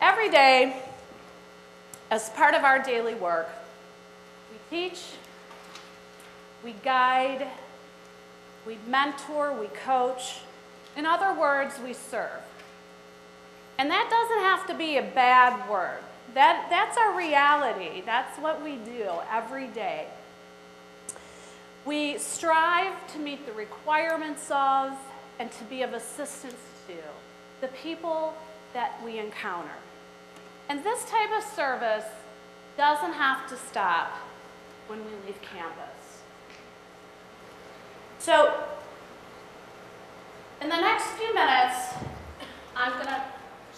every day, as part of our daily work, we teach, we guide, we mentor, we coach. In other words, we serve. And that doesn't have to be a bad word. That's our reality. That's what we do every day. We strive to meet the requirements of and to be of assistance to the people that we encounter. And this type of service doesn't have to stop when we leave campus. So, in the next few minutes, I'm going to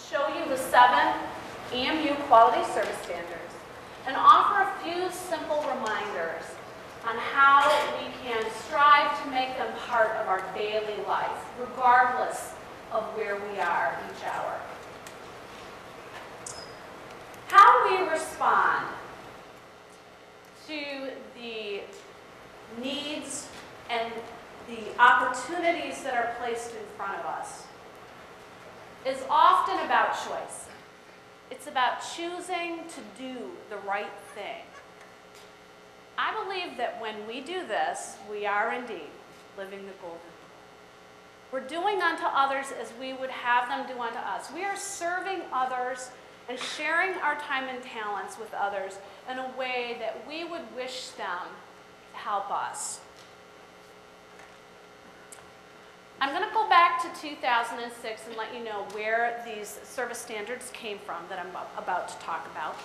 show you the 7 EMU quality service standards and offer a few simple reminders on how we can strive to make them part of our daily life, regardless of where we are each hour. How we respond to the needs and the opportunities that are placed in front of us is often about choice. It's about choosing to do the right thing. I believe that when we do this, we are indeed living the golden rule. We're doing unto others as we would have them do unto us. We are serving others and sharing our time and talents with others in a way that we would wish them to help us. I'm going to go back to 2006 and let you know where these service standards came from that I'm about to talk about.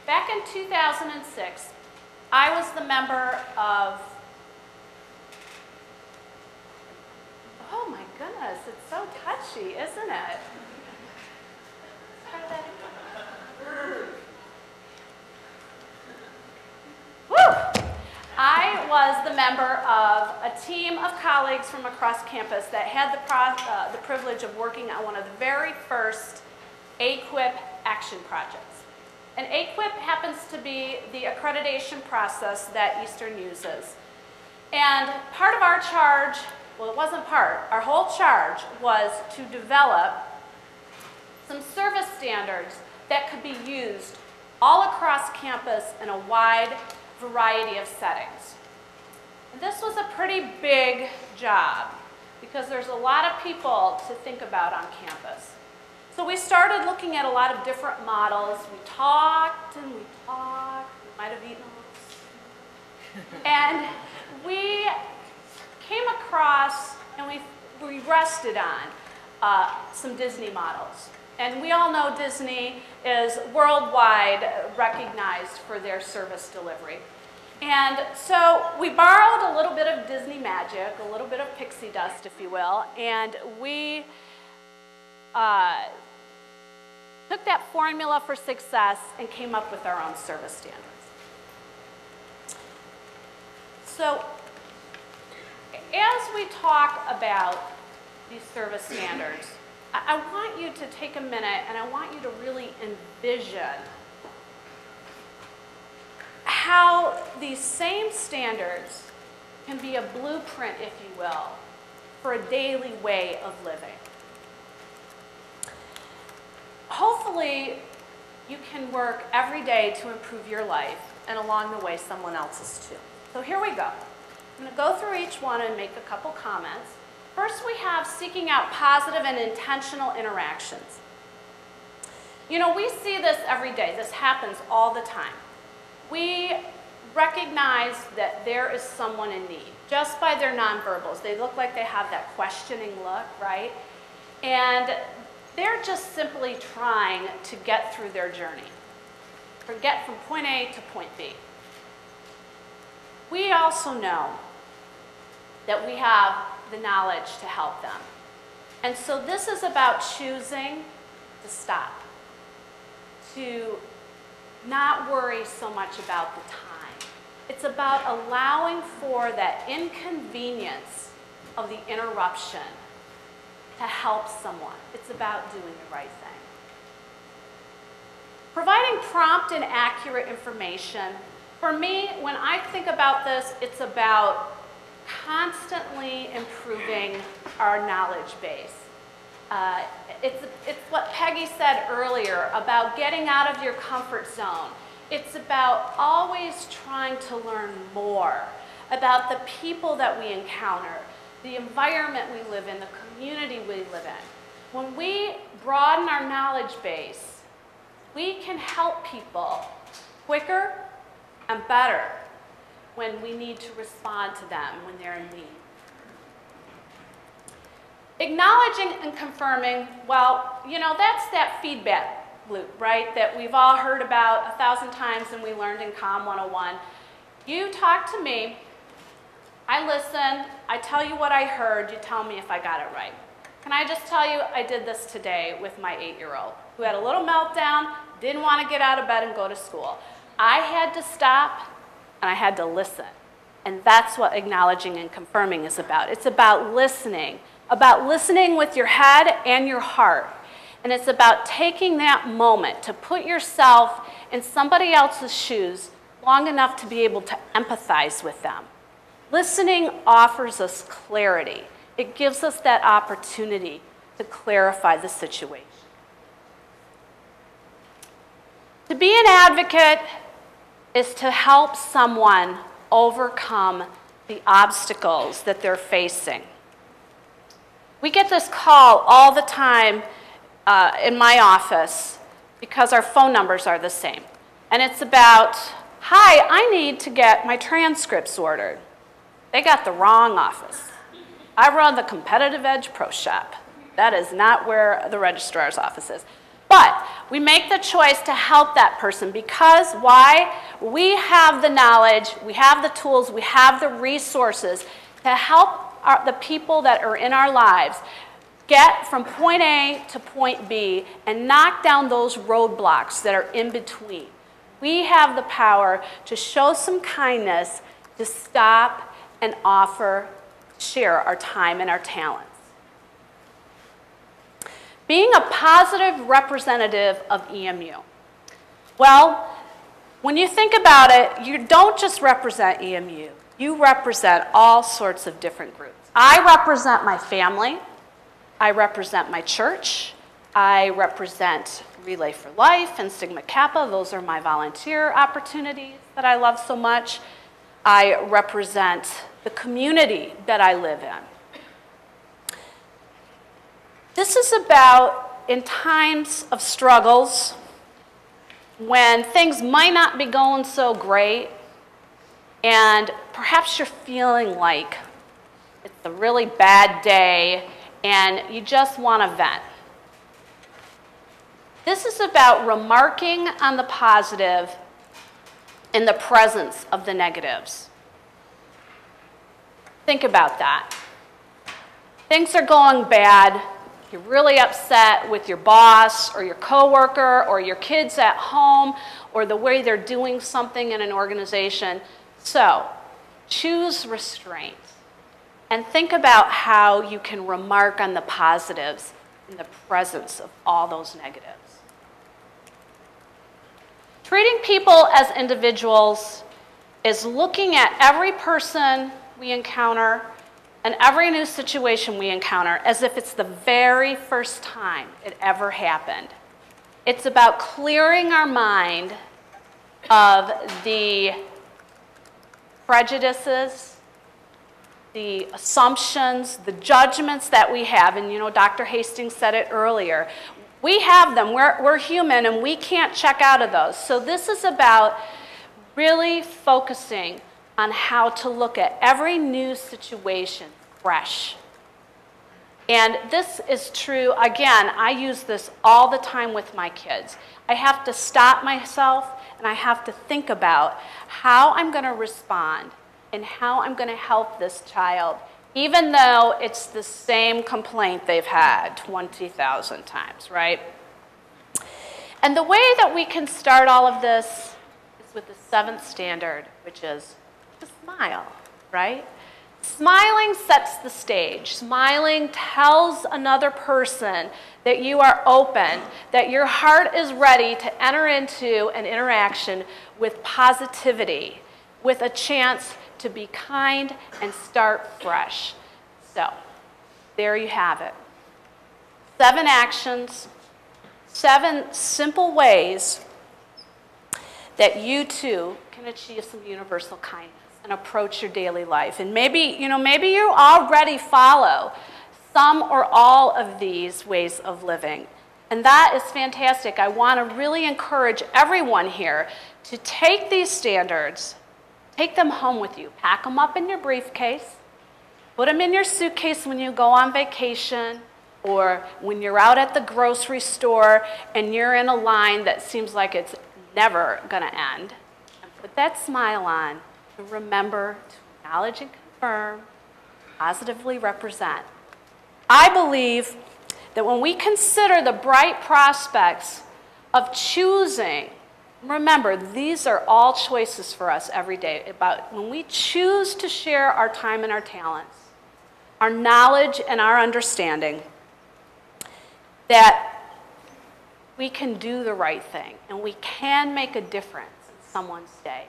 Back in 2006, I was the member of, oh my goodness, it's so touchy, isn't it? Woo! I was the member of a team of colleagues from across campus that had the privilege of working on one of the very first AQIP action projects. And AQIP happens to be the accreditation process that Eastern uses. And part of our charge, well, it wasn't part, our whole charge was to develop some service standards that could be used all across campus in a wide variety of settings. And this was a pretty big job because there's a lot of people to think about on campus. So we started looking at a lot of different models. We talked and we talked. We might have eaten a little. And we came across and we rested on some Disney models. And we all know Disney is worldwide recognized for their service delivery. And so we borrowed a little bit of Disney magic, a little bit of pixie dust, if you will, and we took that formula for success and came up with our own service standards. So as we talk about these service standards, I want you to take a minute and I want you to really envision how these same standards can be a blueprint, if you will, for a daily way of living. Hopefully, you can work every day to improve your life and along the way someone else's too. So here we go. I'm going to go through each one and make a couple comments. First, we have seeking out positive and intentional interactions. You know, we see this every day. This happens all the time. We recognize that there is someone in need just by their nonverbals. They look like they have that questioning look, right? And they're just simply trying to get through their journey, or get from point A to point B. We also know that we have the knowledge to help them. And so this is about choosing to stop, to not worry so much about the time. It's about allowing for that inconvenience of the interruption to help someone. It's about doing the right thing. Providing prompt and accurate information. For me, when I think about this, it's about constantly improving our knowledge base. It's what Peggy said earlier about getting out of your comfort zone. It's about always trying to learn more about the people that we encounter, the environment we live in, the community we live in. When we broaden our knowledge base, we can help people quicker and better when we need to respond to them when they're in need. Acknowledging and confirming, well, you know, that's that feedback loop, right, that we've all heard about 1,000 times and we learned in COM 101. You talk to me, I listen, I tell you what I heard, you tell me if I got it right. Can I just tell you, I did this today with my 8-year-old who had a little meltdown, didn't want to get out of bed and go to school. I had to stop and I had to listen. And that's what acknowledging and confirming is about. It's about listening with your head and your heart. And it's about taking that moment to put yourself in somebody else's shoes long enough to be able to empathize with them. Listening offers us clarity. It gives us that opportunity to clarify the situation. To be an advocate is to help someone overcome the obstacles that they're facing. We get this call all the time in my office because our phone numbers are the same. And it's about, hi, I need to get my transcripts ordered. They got the wrong office. I run the Competitive Edge Pro Shop. That is not where the registrar's office is. But we make the choice to help that person because why? We have the knowledge, we have the tools, we have the resources to help the people that are in our lives get from point A to point B and knock down those roadblocks that are in between. We have the power to show some kindness, to stop and offer, share our time and our talents. Being a positive representative of EMU. Well, when you think about it, you don't just represent EMU. You represent all sorts of different groups. I represent my family. I represent my church. I represent Relay for Life and Sigma Kappa. Those are my volunteer opportunities that I love so much. I represent the community that I live in. This is about in times of struggles, when things might not be going so great, and perhaps you're feeling like it's a really bad day and you just want to vent. This is about remarking on the positive in the presence of the negatives. Think about that. Things are going bad. You're really upset with your boss or your coworker or your kids at home or the way they're doing something in an organization. So, choose restraint and think about how you can remark on the positives in the presence of all those negatives. Treating people as individuals is looking at every person we encounter and every new situation we encounter as if it's the very first time it ever happened. It's about clearing our mind of the prejudices, the assumptions, the judgments that we have. And you know, Dr. Hastings said it earlier. We have them. We're human and we can't check out of those. So this is about really focusing on how to look at every new situation fresh. And this is true, again, I use this all the time with my kids. I have to stop myself and I have to think about how I'm going to respond and how I'm going to help this child, even though it's the same complaint they've had 20,000 times, right? And the way that we can start all of this is with the 7th standard, which is to smile, right? Smiling sets the stage. Smiling tells another person that you are open, that your heart is ready to enter into an interaction with positivity, with a chance to be kind and start fresh. So, there you have it. 7 actions, 7 simple ways that you too can achieve some universal kindness and approach your daily life. And maybe you already follow some or all of these ways of living. And that is fantastic. I want to really encourage everyone here to take these standards, take them home with you. Pack them up in your briefcase. Put them in your suitcase when you go on vacation or when you're out at the grocery store and you're in a line that seems like it's never going to end. And put that smile on and remember to acknowledge and confirm, positively represent. I believe that when we consider the bright prospects of choosing, remember, these are all choices for us every day, about when we choose to share our time and our talents, our knowledge and our understanding, that we can do the right thing and we can make a difference in someone's day.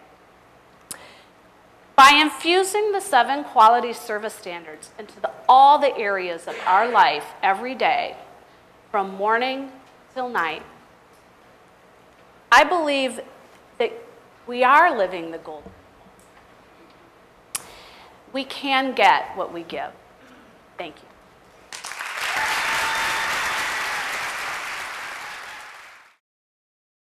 By infusing the 7 quality service standards into all the areas of our life every day, from morning till night, I believe that we are living the golden rule. We can get what we give. Thank you.